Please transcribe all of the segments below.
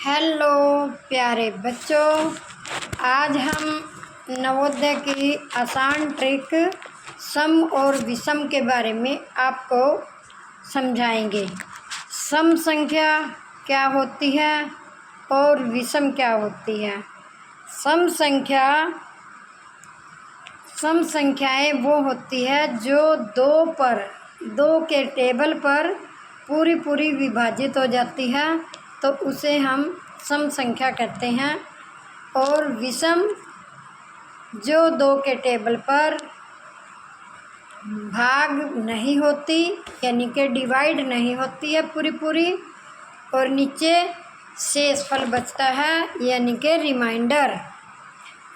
Hello प्यारे बच्चों, आज हम नवोदय की आसान ट्रिक सम और विषम के बारे में आपको समझाएंगे। सम संख्या क्या होती है और विषम क्या होती है। सम संख्याएं वो होती है जो दो के टेबल पर पूरी विभाजित हो जाती है, तो उसे हम सम संख्या कहते हैं। और विषम जो दो के टेबल पर भाग नहीं होती, यानी कि डिवाइड नहीं होती है पूरी, और नीचे शेषफल बचता है, यानी कि रिमाइंडर।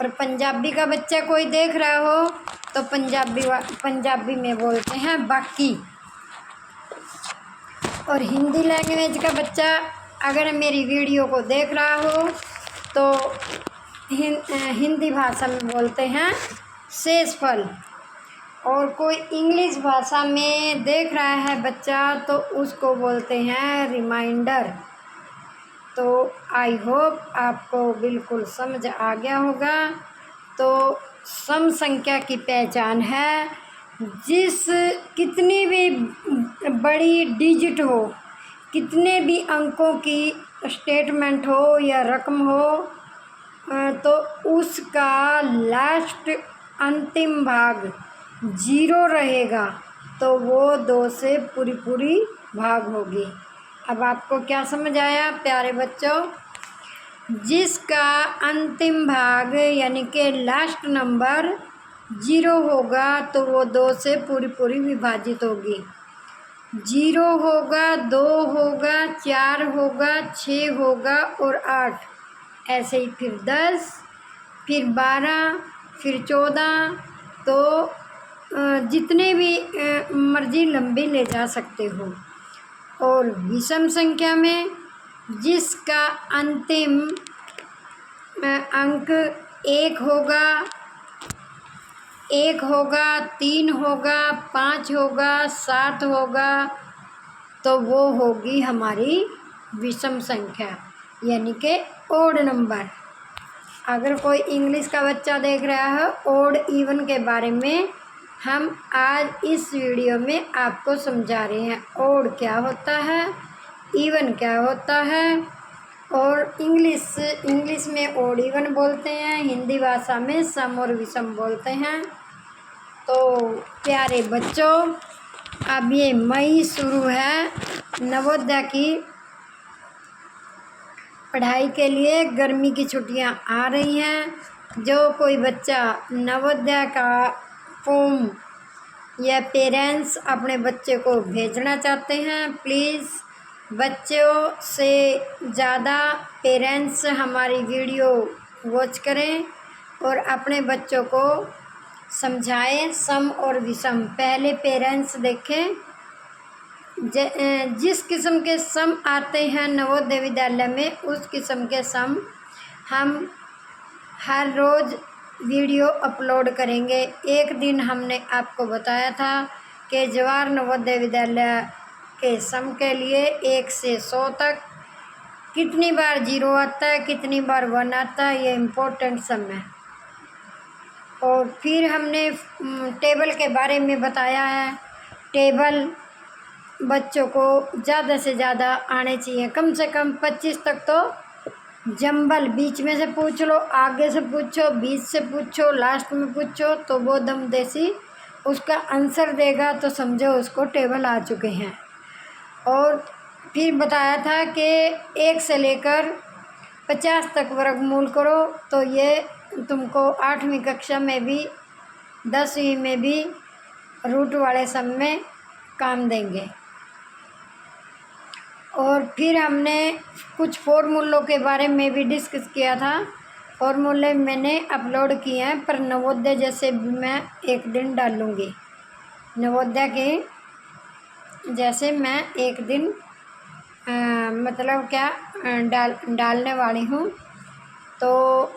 और पंजाबी का बच्चा कोई देख रहा हो तो पंजाबी में बोलते हैं बाकी। और हिंदी लैंग्वेज का बच्चा अगर मेरी वीडियो को देख रहा हो तो हिंदी भाषा में बोलते हैं शेषफल। और कोई इंग्लिश भाषा में देख रहा है बच्चा तो उसको बोलते हैं रिमाइंडर। तो आई होप आपको बिल्कुल समझ आ गया होगा। तो सम संख्या की पहचान है कितनी भी बड़ी डिजिट हो, कितने भी अंकों की स्टेटमेंट हो या रकम हो, तो उसका लास्ट अंतिम भाग 0 रहेगा, तो वो 2 से पूरी भाग होगी। अब आपको क्या समझ आया प्यारे बच्चों? जिसका अंतिम भाग यानी कि लास्ट नंबर 0 होगा तो वो 2 से पूरी विभाजित होगी। 0 होगा, 2 होगा, 4 होगा, 6 होगा और 8, ऐसे ही फिर 10, फिर 12, फिर 14, तो जितने भी मर्जी लंबी ले जा सकते हो। और विषम संख्या में जिसका अंतिम अंक 1 होगा, 3 होगा, 5 होगा, 7 होगा, तो वो होगी हमारी विषम संख्या, यानी कि ओड नंबर। अगर कोई इंग्लिश का बच्चा देख रहा है, ओड इवन के बारे में हम आज इस वीडियो में आपको समझा रहे हैं। ओड क्या होता है, इवन क्या होता है, और इंग्लिश में ओड इवन बोलते हैं, हिंदी भाषा में सम और विषम बोलते हैं। तो प्यारे बच्चों, अब ये मई शुरू है, नवोदय की पढ़ाई के लिए गर्मी की छुट्टियां आ रही हैं। जो कोई बच्चा नवोदय का फॉर्म या पेरेंट्स अपने बच्चे को भेजना चाहते हैं, प्लीज़ बच्चों से ज़्यादा पेरेंट्स हमारी वीडियो वॉच करें और अपने बच्चों को समझाएं सम और विषम। पहले पेरेंट्स देखें, जिस किस्म के सम आते हैं नवोदय विद्यालय में, उस किस्म के सम हम हर रोज़ वीडियो अपलोड करेंगे। एक दिन हमने आपको बताया था कि जवाहर नवोदय विद्यालय के सम के लिए 1 से 100 तक कितनी बार 0 आता है, कितनी बार 1 आता है, ये इम्पोर्टेंट सम है। और फिर हमने टेबल के बारे में बताया है। टेबल बच्चों को ज़्यादा से ज़्यादा आने चाहिए, कम से कम 25 तक तो जंबल, बीच में से पूछ लो, आगे से पूछो, बीच से पूछो, लास्ट में पूछो, तो वो दम देसी उसका आंसर देगा तो समझो उसको टेबल आ चुके हैं। और फिर बताया था कि 1 से लेकर 50 तक वर्गमूल करो, तो ये तुमको 8वीं कक्षा में भी 10वीं में भी रूट वाले सम में काम देंगे। और फिर हमने कुछ फॉर्मूलों के बारे में भी डिस्कस किया था। फॉर्मूले मैंने अपलोड किए हैं, पर नवोदय जैसे भी मैं एक दिन डालूँगी। नवोदय के जैसे मैं एक दिन मतलब क्या डालने वाली हूँ। तो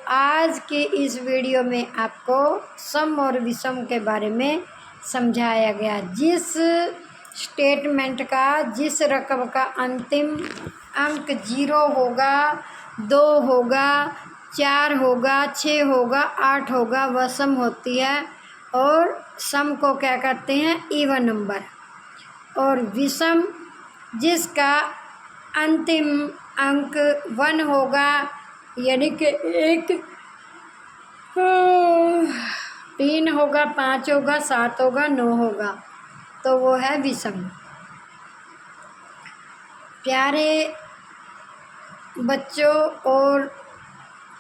आज की इस वीडियो में आपको सम और विषम के बारे में समझाया गया। जिस स्टेटमेंट का, जिस रकम का अंतिम अंक 0 होगा, 2 होगा, 4 होगा, 6 होगा, 8 होगा, वह सम होती है। और सम को क्या कहते हैं? Even number. और विषम जिसका अंतिम अंक 1 होगा, यानी कि 1, 3 होगा, 5 होगा, 7 होगा, 9 होगा, तो वो है विषम। प्यारे बच्चों और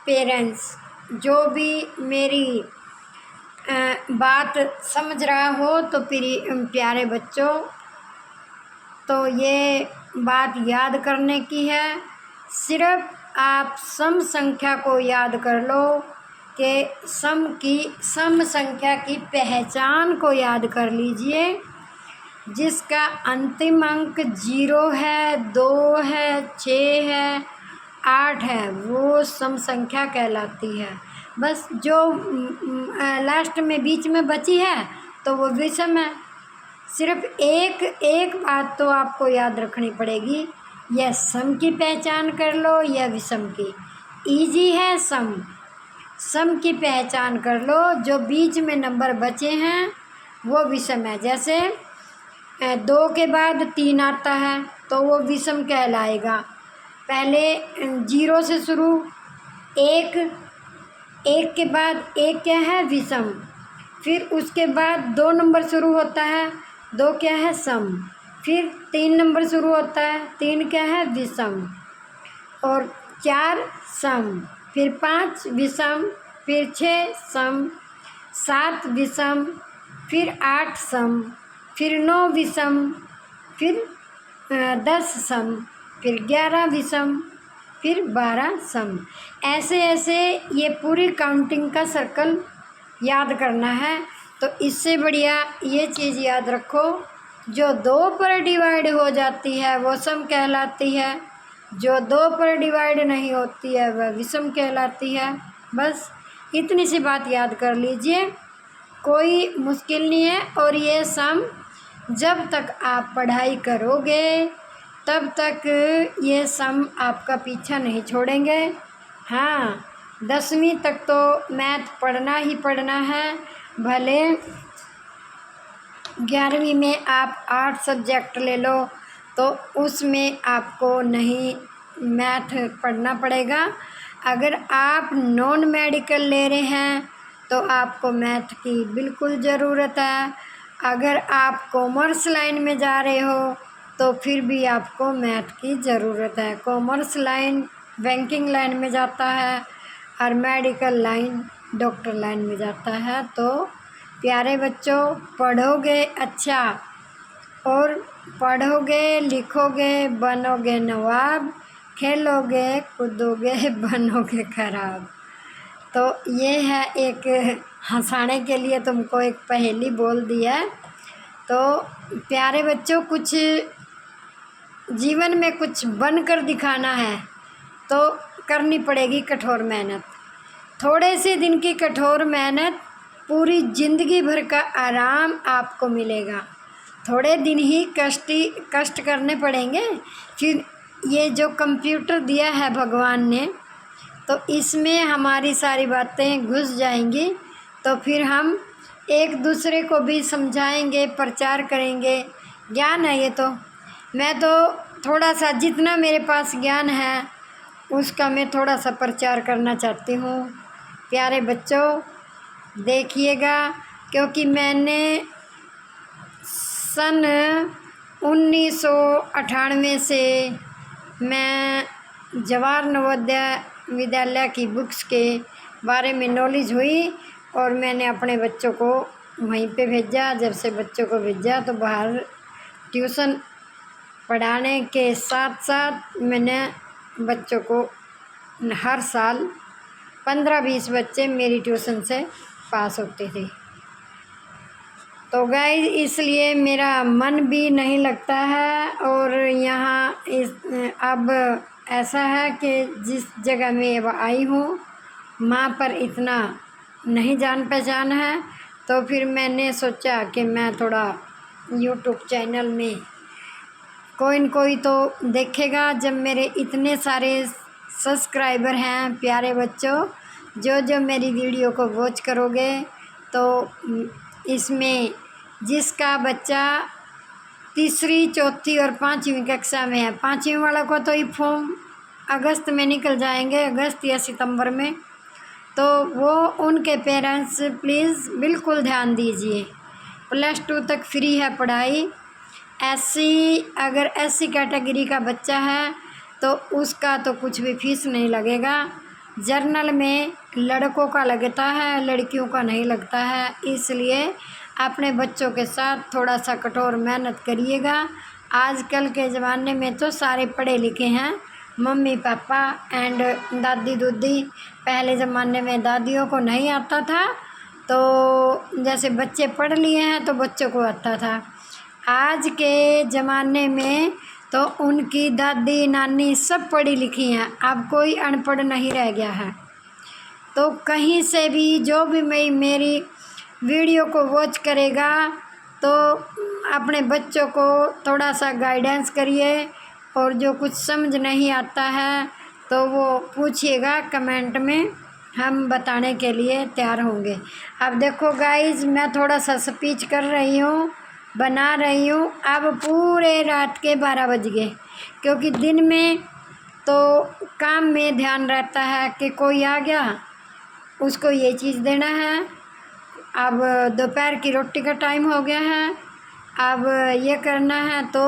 पेरेंट्स, जो भी मेरी बात समझ रहा हो तो प्यारे बच्चों, तो ये बात याद करने की है। सिर्फ आप सम संख्या को याद कर लो कि सम संख्या की पहचान को याद कर लीजिए। जिसका अंतिम अंक 0 है, 2 है, 6 है, 8 है, वो सम संख्या कहलाती है। बस जो लास्ट में बीच में बची है तो वो विषम है। सिर्फ एक बात तो आपको याद रखनी पड़ेगी, यह सम की पहचान कर लो या विषम की। इजी है सम की पहचान कर लो, जो बीच में नंबर बचे हैं वो विषम है। जैसे 2 के बाद 3 आता है तो वो विषम कहलाएगा। पहले 0 से शुरू, 1 के बाद 1 क्या है? विषम। फिर उसके बाद 2 नंबर शुरू होता है, 2 क्या है? सम। फिर 3 नंबर शुरू होता है, 3 क्या है? विषम। और 4 सम, फिर 5 विषम, फिर 6 सम, 7 विषम, फिर 8 सम, फिर 9 विषम, फिर 10 सम, फिर 11 विषम, फिर 12 सम। ऐसे ऐसे ये पूरी काउंटिंग का सर्कल याद करना है। तो इससे बढ़िया ये चीज़ याद रखो, जो 2 पर डिवाइड हो जाती है वो सम कहलाती है, जो 2 पर डिवाइड नहीं होती है वह विषम कहलाती है। बस इतनी सी बात याद कर लीजिए, कोई मुश्किल नहीं है। और ये सम जब तक आप पढ़ाई करोगे तब तक ये सम आपका पीछा नहीं छोड़ेंगे। हाँ, 10वीं तक तो मैथ पढ़ना ही पढ़ना है। भले 11वीं में आप 8 सब्जेक्ट ले लो तो उसमें आपको नहीं मैथ पढ़ना पड़ेगा। अगर आप नॉन मेडिकल ले रहे हैं तो आपको मैथ की बिल्कुल ज़रूरत है। अगर आप कॉमर्स लाइन में जा रहे हो तो फिर भी आपको मैथ की ज़रूरत है। कॉमर्स लाइन बैंकिंग लाइन में जाता है और मेडिकल लाइन डॉक्टर लाइन में जाता है। तो प्यारे बच्चों, पढ़ोगे अच्छा और पढ़ोगे लिखोगे बनोगे नवाब, खेलोगे कूदोगे बनोगे खराब। तो ये है, एक हंसाने के लिए तुमको एक पहेली बोल दी है। तो प्यारे बच्चों, कुछ जीवन में कुछ बनकर दिखाना है तो करनी पड़ेगी कठोर मेहनत। थोड़े से दिन की कठोर मेहनत, पूरी ज़िंदगी भर का आराम आपको मिलेगा। थोड़े दिन ही कष्ट करने पड़ेंगे। फिर ये जो कंप्यूटर दिया है भगवान ने, तो इसमें हमारी सारी बातें घुस जाएंगी। तो फिर हम एक दूसरे को भी समझाएंगे, प्रचार करेंगे। ज्ञान है ये तो। मैं तो थोड़ा सा, जितना मेरे पास ज्ञान है उसका मैं थोड़ा सा प्रचार करना चाहती हूँ। प्यारे बच्चों, देखिएगा, क्योंकि मैंने सन 1998 से मैं जवाहर नवोदय विद्यालय की बुक्स के बारे में नॉलेज हुई और मैंने अपने बच्चों को वहीं पे भेजा। जब से बच्चों को भेजा तो बाहर ट्यूशन पढ़ाने के साथ साथ मैंने बच्चों को हर साल 15-20 बच्चे मेरी ट्यूशन से पास होते थे। तो गाइस, इसलिए मेरा मन भी नहीं लगता है। और यहाँ अब ऐसा है कि जिस जगह मैं अब आई हूँ वहाँ पर इतना नहीं जान पहचान है। तो फिर मैंने सोचा कि मैं थोड़ा यूट्यूब चैनल में कोई न कोई तो देखेगा। जब मेरे इतने सारे सब्सक्राइबर हैं प्यारे बच्चों, जो जो मेरी वीडियो को वॉच करोगे तो इसमें जिसका बच्चा तीसरी, चौथी और पाँचवीं कक्षा में है, पाँचवीं वाला को तो ये फॉर्म अगस्त में निकल जाएंगे, अगस्त या सितंबर में, तो वो उनके पेरेंट्स प्लीज़ बिल्कुल ध्यान दीजिए। +2 तक फ्री है पढ़ाई। अगर एससी कैटेगरी का बच्चा है तो उसका तो कुछ भी फीस नहीं लगेगा। जर्नल में लड़कों का लगता है, लड़कियों का नहीं लगता है, इसलिए अपने बच्चों के साथ थोड़ा सा कठोर मेहनत करिएगा। आजकल के ज़माने में तो सारे पढ़े लिखे हैं, मम्मी पापा एंड दादी दूदी। पहले ज़माने में दादियों को नहीं आता था, तो जैसे बच्चे पढ़ लिए हैं तो बच्चों को आता था। आज के ज़माने में तो उनकी दादी नानी सब पढ़ी लिखी हैं, अब कोई अनपढ़ नहीं रह गया है। तो कहीं से भी जो भी मेरी वीडियो को वॉच करेगा तो अपने बच्चों को थोड़ा सा गाइडेंस करिए, और जो कुछ समझ नहीं आता है तो वो पूछिएगा कमेंट में, हम बताने के लिए तैयार होंगे। अब देखो गाइज, मैं थोड़ा सा स्पीच कर रही हूँ, बना रही हूँ। अब पूरे रात के 12 बज गए, क्योंकि दिन में तो काम में ध्यान रहता है कि कोई आ गया उसको ये चीज़ देना है। अब दोपहर की रोटी का टाइम हो गया है, अब ये करना है। तो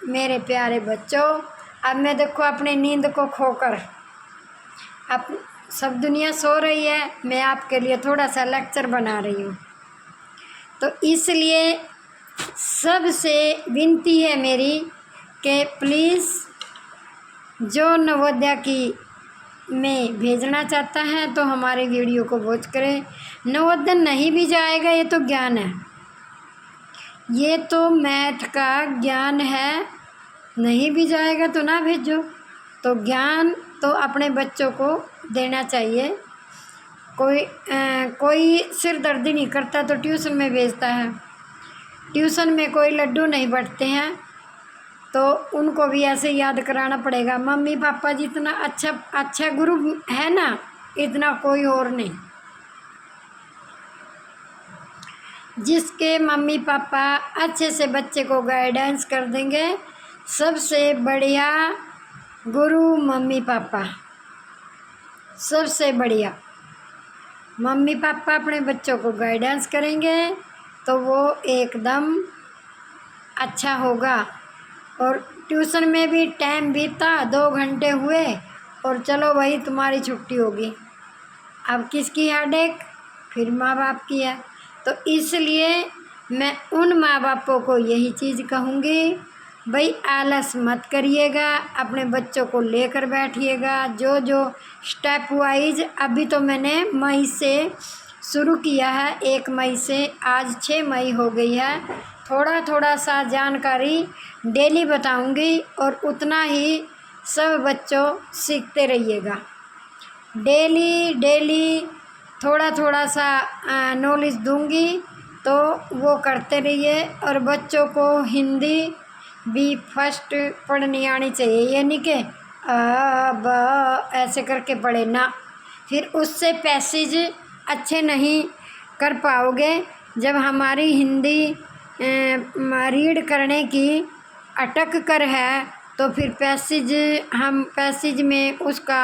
मेरे प्यारे बच्चों, अब मैं देखो अपनी नींद को खोकर, अब सब दुनिया सो रही है, मैं आपके लिए थोड़ा सा लेक्चर बना रही हूँ। तो इसलिए सबसे विनती है मेरी कि प्लीज़ जो नवोदया की में भेजना चाहता है तो हमारे वीडियो को वॉच करें। नवोदय नहीं भी जाएगा, ये तो ज्ञान है, ये तो मैथ का ज्ञान है, नहीं भी जाएगा तो ना भेजो। तो ज्ञान तो अपने बच्चों को देना चाहिए। कोई सिर दर्दी नहीं करता तो ट्यूशन में भेजता है, ट्यूशन में कोई लड्डू नहीं बंटते हैं, तो उनको भी ऐसे याद कराना पड़ेगा। मम्मी पापा जितना अच्छा गुरु है ना, इतना कोई और नहीं। जिसके मम्मी पापा अच्छे से बच्चे को गाइडेंस कर देंगे, सबसे बढ़िया गुरु मम्मी पापा, सबसे बढ़िया मम्मी पापा अपने बच्चों को गाइडेंस करेंगे तो वो एकदम अच्छा होगा। और ट्यूशन में भी टाइम बीता, 2 घंटे हुए और चलो भाई तुम्हारी छुट्टी होगी। अब किसकी हेडेक? फिर माँ बाप की है। तो इसलिए मैं उन माँ बापों को यही चीज़ कहूँगी, भाई आलस मत करिएगा, अपने बच्चों को लेकर बैठिएगा। जो जो स्टेप वाइज, अभी तो मैंने मई से शुरू किया है, 1 मई से, आज 6 मई हो गई है। थोड़ा थोड़ा सा जानकारी डेली बताऊंगी और उतना ही सब बच्चों सीखते रहिएगा। डेली थोड़ा थोड़ा सा नॉलेज दूंगी, तो वो करते रहिए। और बच्चों को हिंदी भी फर्स्ट पढ़नी आनी चाहिए, ये नहीं कि आ ब ऐसे करके पढ़े ना, फिर उससे पैसेज अच्छे नहीं कर पाओगे। जब हमारी हिंदी रीड करने की अटक कर है तो फिर पैसेज में उसका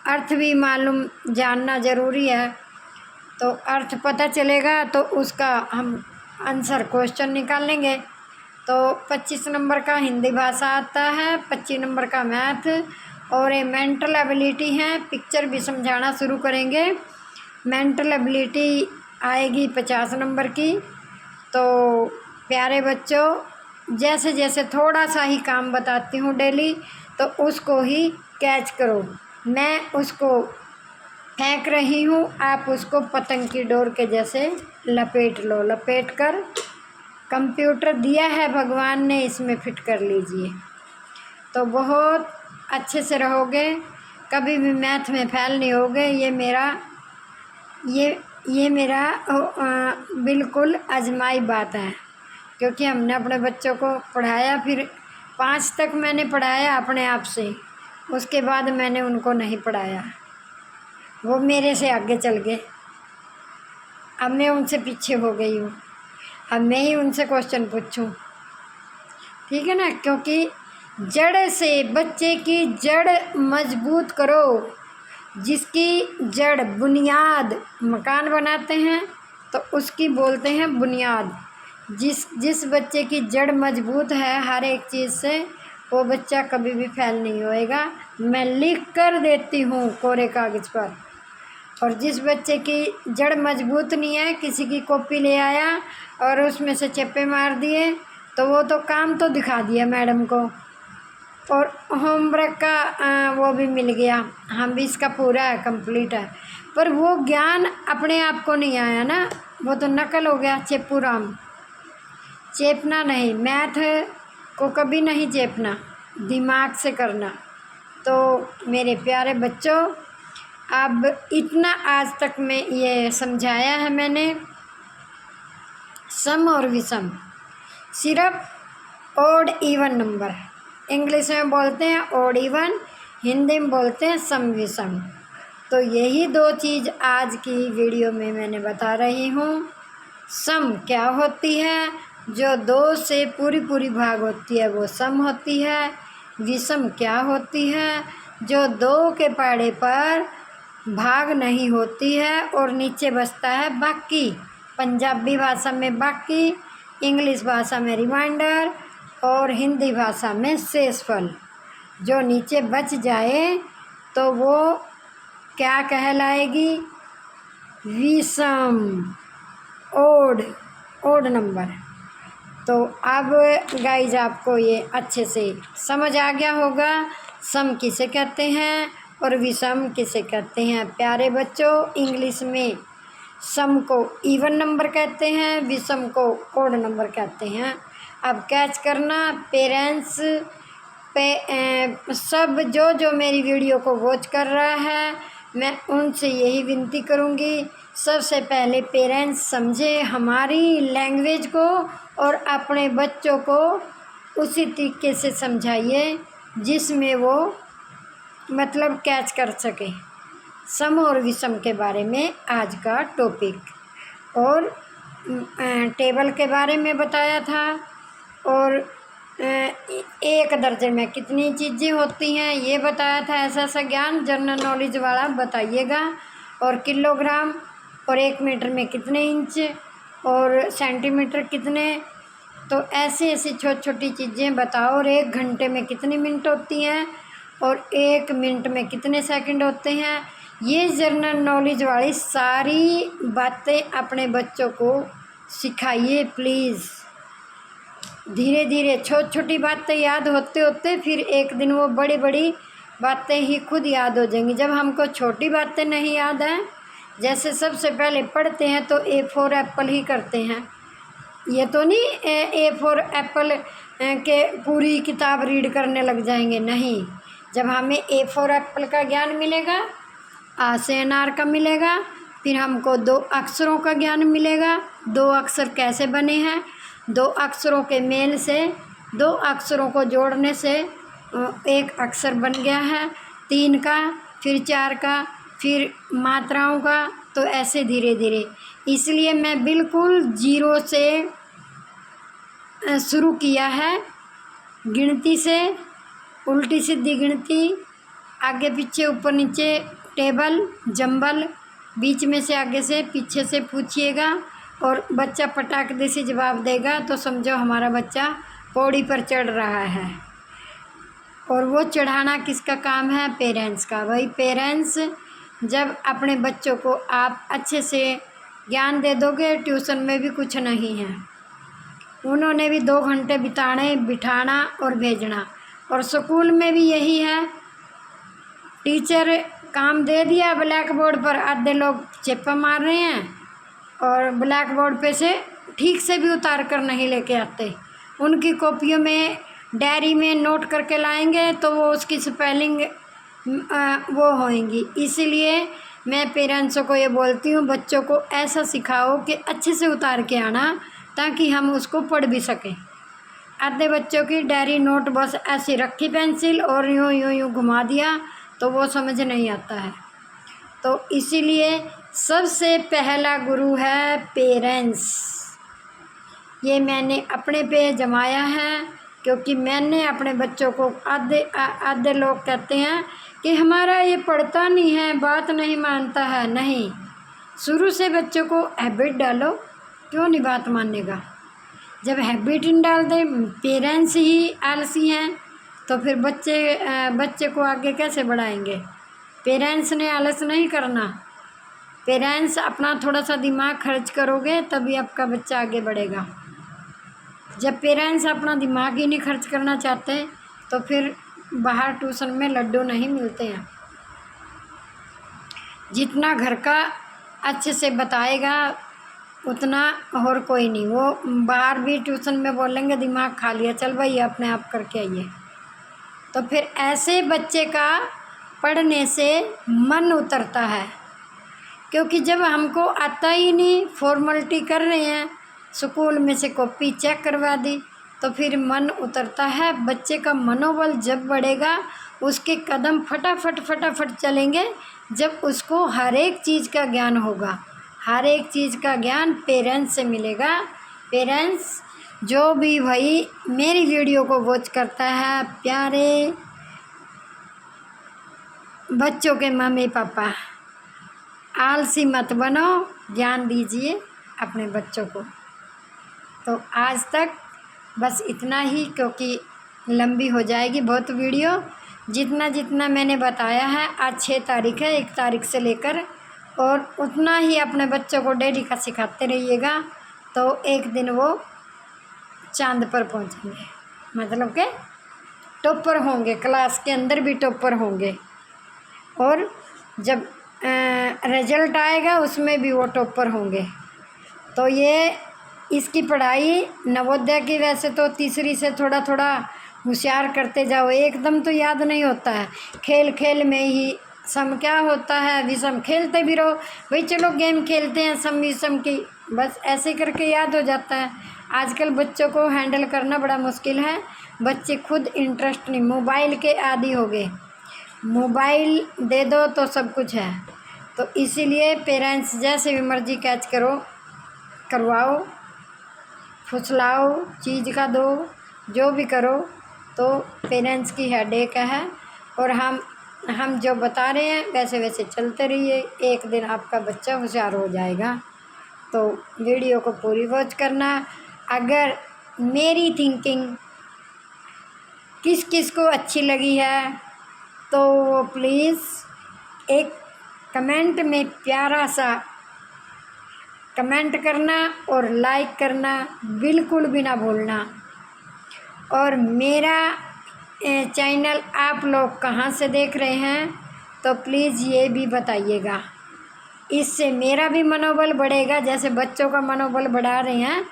अर्थ भी मालूम जानना ज़रूरी है। तो अर्थ पता चलेगा तो उसका हम आंसर क्वेश्चन निकाल लेंगे। तो 25 नंबर का हिंदी भाषा आता है, 25 नंबर का मैथ, और ये मेंटल एबिलिटी है। पिक्चर भी समझाना शुरू करेंगे। मेंटल एबिलिटी आएगी 50 नंबर की। तो प्यारे बच्चों, जैसे जैसे थोड़ा सा ही काम बताती हूँ डेली, तो उसको ही कैच करो। मैं उसको फेंक रही हूँ, आप उसको पतंग की डोर के जैसे लपेट लो। लपेट कर कंप्यूटर दिया है भगवान ने, इसमें फिट कर लीजिए, तो बहुत अच्छे से रहोगे, कभी भी मैथ में फेल नहीं होगे। ये मेरा बिल्कुल आजमाई बात है, क्योंकि हमने अपने बच्चों को पढ़ाया, फिर 5 तक मैंने पढ़ाया अपने आप से, उसके बाद मैंने उनको नहीं पढ़ाया, वो मेरे से आगे चल गए। अब मैं उनसे पीछे हो गई हूँ, अब मैं ही उनसे क्वेश्चन पूछूं, ठीक है ना। क्योंकि जड़ से बच्चे की जड़ मजबूत करो। जिसकी जड़ बुनियाद मकान बनाते हैं तो उसकी बोलते हैं बुनियाद। जिस बच्चे की जड़ मजबूत है हर एक चीज़ से, वो बच्चा कभी भी फेल नहीं होएगा। मैं लिख कर देती हूँ कोरे कागज़ पर। और जिस बच्चे की जड़ मजबूत नहीं है, किसी की कॉपी ले आया और उसमें से चप्पे मार दिए, तो वो तो काम तो दिखा दिया मैडम को और होमवर्क का वो भी मिल गया, हम भी इसका पूरा है, कंप्लीट है, पर वो ज्ञान अपने आप को नहीं आया ना, वो तो नकल हो गया, चेपू राम। चेपना नहीं, मैथ को कभी नहीं चेपना, दिमाग से करना। तो मेरे प्यारे बच्चों, अब इतना आज तक में ये समझाया है मैंने, सम और विषम, सिर्फ ओड इवन नंबर। इंग्लिश में बोलते हैं ओड इवन, हिंदी में बोलते हैं सम विषम। तो यही दो चीज़ आज की वीडियो में मैंने बता रही हूँ। सम क्या होती है, जो दो से पूरी भाग होती है वो सम होती है। विषम क्या होती है, जो दो के पाड़े पर भाग नहीं होती है और नीचे बचता है बाकी। पंजाबी भाषा में बाकी, इंग्लिश भाषा में रिमाइंडर और हिंदी भाषा में शेषफल। जो नीचे बच जाए तो वो क्या कहलाएगी, विषम, ओड नंबर। तो अब गाइज आपको ये अच्छे से समझ आ गया होगा, सम किसे कहते हैं और विषम किसे कहते हैं। प्यारे बच्चों, इंग्लिश में सम को इवन नंबर कहते हैं, विषम को ओड नंबर कहते हैं। अब कैच करना पेरेंट्स पे सब जो मेरी वीडियो को वॉच कर रहा है, मैं उनसे यही विनती करूँगी, सबसे पहले पेरेंट्स समझे हमारी लैंग्वेज को और अपने बच्चों को उसी तरीके से समझाइए जिसमें वो मतलब कैच कर सके। सम और विषम के बारे में आज का टॉपिक, और टेबल के बारे में बताया था, और एक दर्जन में कितनी चीज़ें होती हैं ये बताया था। ऐसा ज्ञान जनरल नॉलेज वाला बताइएगा। और किलोग्राम, और 1 मीटर में कितने इंच, और सेंटीमीटर कितने। तो ऐसी छोटी छोटी चीज़ें बताओ। और 1 घंटे में कितनी मिनट होती हैं, और 1 मिनट में कितने सेकंड होते हैं। ये जनरल नॉलेज वाली सारी बातें अपने बच्चों को सिखाइए प्लीज़। धीरे धीरे छोटी छोटी बातें याद होते होते फिर एक दिन वो बड़ी बड़ी बातें ही खुद याद हो जाएंगी। जब हमको छोटी बातें नहीं याद हैं, जैसे सबसे पहले पढ़ते हैं तो ए फॉर एप्पल ही करते हैं, ये तो नहीं ए फॉर एप्पल के पूरी किताब रीड करने लग जाएंगे, नहीं। जब हमें ए फॉर एप्पल का ज्ञान मिलेगा, आ से अनार का मिलेगा, फिर हमको 2 अक्षरों का ज्ञान मिलेगा। 2 अक्षर कैसे बने हैं, 2 अक्षरों के मेल से, 2 अक्षरों को जोड़ने से 1 अक्षर बन गया है, 3 का, फिर 4 का, फिर मात्राओं का। तो ऐसे धीरे धीरे, इसलिए मैं बिल्कुल 0 से शुरू किया है, गिनती से, उल्टी सीधी गिनती, आगे पीछे ऊपर नीचे टेबल जंबल, बीच में से आगे से पीछे से पूछिएगा और बच्चा पटाख दे से जवाब देगा तो समझो हमारा बच्चा पौड़ी पर चढ़ रहा है। और वो चढ़ाना किसका काम है, पेरेंट्स का। भाई पेरेंट्स जब अपने बच्चों को आप अच्छे से ज्ञान दे दोगे, ट्यूशन में भी कुछ नहीं है, उन्होंने भी 2 घंटे बिठाना और भेजना। और स्कूल में भी यही है, टीचर काम दे दिया ब्लैक बोर्ड पर, आधे लोग चेप्पा मार रहे हैं और ब्लैक बोर्ड पे से ठीक से भी उतार कर नहीं लेके आते। उनकी कॉपियों में डायरी में नोट करके लाएंगे तो वो उसकी स्पेलिंग वो होएंगी। इसीलिए मैं पेरेंट्सों को ये बोलती हूँ, बच्चों को ऐसा सिखाओ कि अच्छे से उतार के आना, ताकि हम उसको पढ़ भी सकें। आधे बच्चों की डायरी नोट बस ऐसी रखी पेंसिल और यूँ यूँ यूँ घुमा दिया तो वो समझ नहीं आता है। तो इसीलिए सबसे पहला गुरु है पेरेंट्स। ये मैंने अपने पे जमाया है, क्योंकि मैंने अपने बच्चों को आधे लोग कहते हैं कि हमारा ये पढ़ता नहीं है, बात नहीं मानता है। नहीं, शुरू से बच्चों को हैबिट डालो, क्यों नहीं बात मानेगा। जब हैबिट नहीं डाल दे, पेरेंट्स ही आलसी हैं, तो फिर बच्चे को आगे कैसे बढ़ाएंगे। पेरेंट्स ने आलस नहीं करना, पेरेंट्स अपना थोड़ा सा दिमाग खर्च करोगे तभी आपका बच्चा आगे बढ़ेगा। जब पेरेंट्स अपना दिमाग ही नहीं खर्च करना चाहते तो फिर बाहर ट्यूशन में लड्डू नहीं मिलते हैं। जितना घर का अच्छे से बताएगा उतना और कोई नहीं। वो बाहर भी ट्यूशन में बोलेंगे दिमाग खा लिया, चल भाई अपने आप करके आइए। तो फिर ऐसे बच्चे का पढ़ने से मन उतरता है, क्योंकि जब हमको आता ही नहीं, फॉर्मेलिटी कर रहे हैं, स्कूल में से कॉपी चेक करवा दी, तो फिर मन उतरता है। बच्चे का मनोबल जब बढ़ेगा, उसके कदम फटाफट चलेंगे जब उसको हर एक चीज़ का ज्ञान होगा। हर एक चीज़ का ज्ञान पेरेंट्स से मिलेगा। पेरेंट्स जो भी भाई मेरी वीडियो को वॉच करता है, प्यारे बच्चों के मम्मी पापा, आलसी मत बनो, ज्ञान दीजिए अपने बच्चों को। तो आज तक बस इतना ही, क्योंकि लंबी हो जाएगी बहुत वीडियो। जितना मैंने बताया है, आज 6 तारीख है, 1 तारीख से लेकर, और उतना ही अपने बच्चों को डेली का सिखाते रहिएगा, तो एक दिन वो चांद पर पहुंचेंगे, मतलब कि टॉपर होंगे, क्लास के अंदर भी टॉपर होंगे। और जब रिजल्ट आएगा उसमें भी वो टॉपर होंगे। तो ये इसकी पढ़ाई नवोदय की वैसे तो तीसरी से थोड़ा थोड़ा होशियार करते जाओ, एकदम तो याद नहीं होता है। खेल खेल में ही सम क्या होता है, विषम खेलते भी रहो भाई, चलो गेम खेलते हैं सम विषम की, बस ऐसे करके याद हो जाता है। आजकल बच्चों को हैंडल करना बड़ा मुश्किल है, बच्चे खुद इंटरेस्ट नहीं, मोबाइल के आदी हो गए। मोबाइल दे दो तो सब कुछ है। तो इसीलिए पेरेंट्स जैसे भी मर्जी कैच करो, करवाओ, फुसलाओ, चीज़ का दो, जो भी करो, तो पेरेंट्स की हेडेक है। और हम जो बता रहे हैं वैसे वैसे चलते रहिए, एक दिन आपका बच्चा होशियार हो जाएगा। तो वीडियो को पूरी वॉच करना। अगर मेरी थिंकिंग किस किस को अच्छी लगी है तो प्लीज़ एक कमेंट में प्यारा सा कमेंट करना और लाइक करना बिल्कुल भी ना भूलना। और मेरा चैनल आप लोग कहाँ से देख रहे हैं तो प्लीज़ ये भी बताइएगा, इससे मेरा भी मनोबल बढ़ेगा। जैसे बच्चों का मनोबल बढ़ा रहे हैं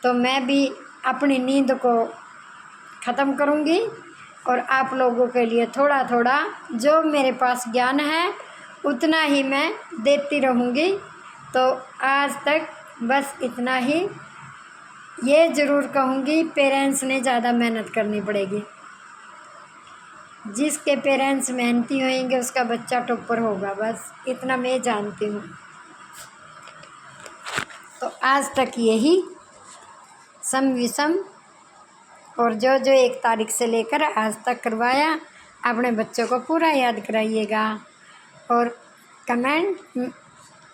तो मैं भी अपनी नींद को ख़त्म करूँगी और आप लोगों के लिए थोड़ा थोड़ा जो मेरे पास ज्ञान है उतना ही मैं देती रहूँगी। तो आज तक बस इतना ही। ये ज़रूर कहूँगी, पेरेंट्स ने ज़्यादा मेहनत करनी पड़ेगी। जिसके पेरेंट्स मेहनती होंगे उसका बच्चा टॉपर होगा, बस इतना मैं जानती हूँ। तो आज तक यही सम विषम और जो 1 तारीख से लेकर आज तक करवाया, अपने बच्चों को पूरा याद कराइएगा।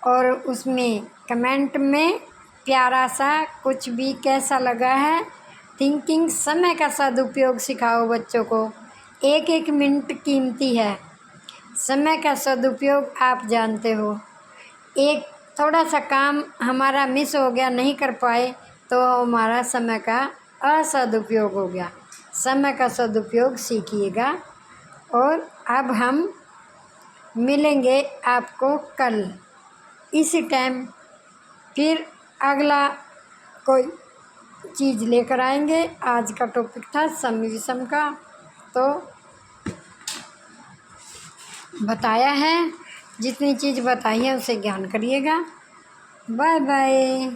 और उसमें कमेंट में प्यारा सा कुछ भी कैसा लगा है, थिंकिंग, समय का सदुपयोग सिखाओ बच्चों को। 1 मिनट कीमती है, समय का सदुपयोग आप जानते हो। एक थोड़ा सा काम हमारा मिस हो गया, नहीं कर पाए, तो हमारा समय का असदुपयोग हो गया। समय का सदुपयोग सीखिएगा। और अब हम मिलेंगे आपको कल इसी टाइम, फिर अगला कोई चीज़ लेकर आएंगे। आज का टॉपिक था सम विषम का, तो बताया है, जितनी चीज़ बताई है उसे ज्ञान करिएगा। Bye bye.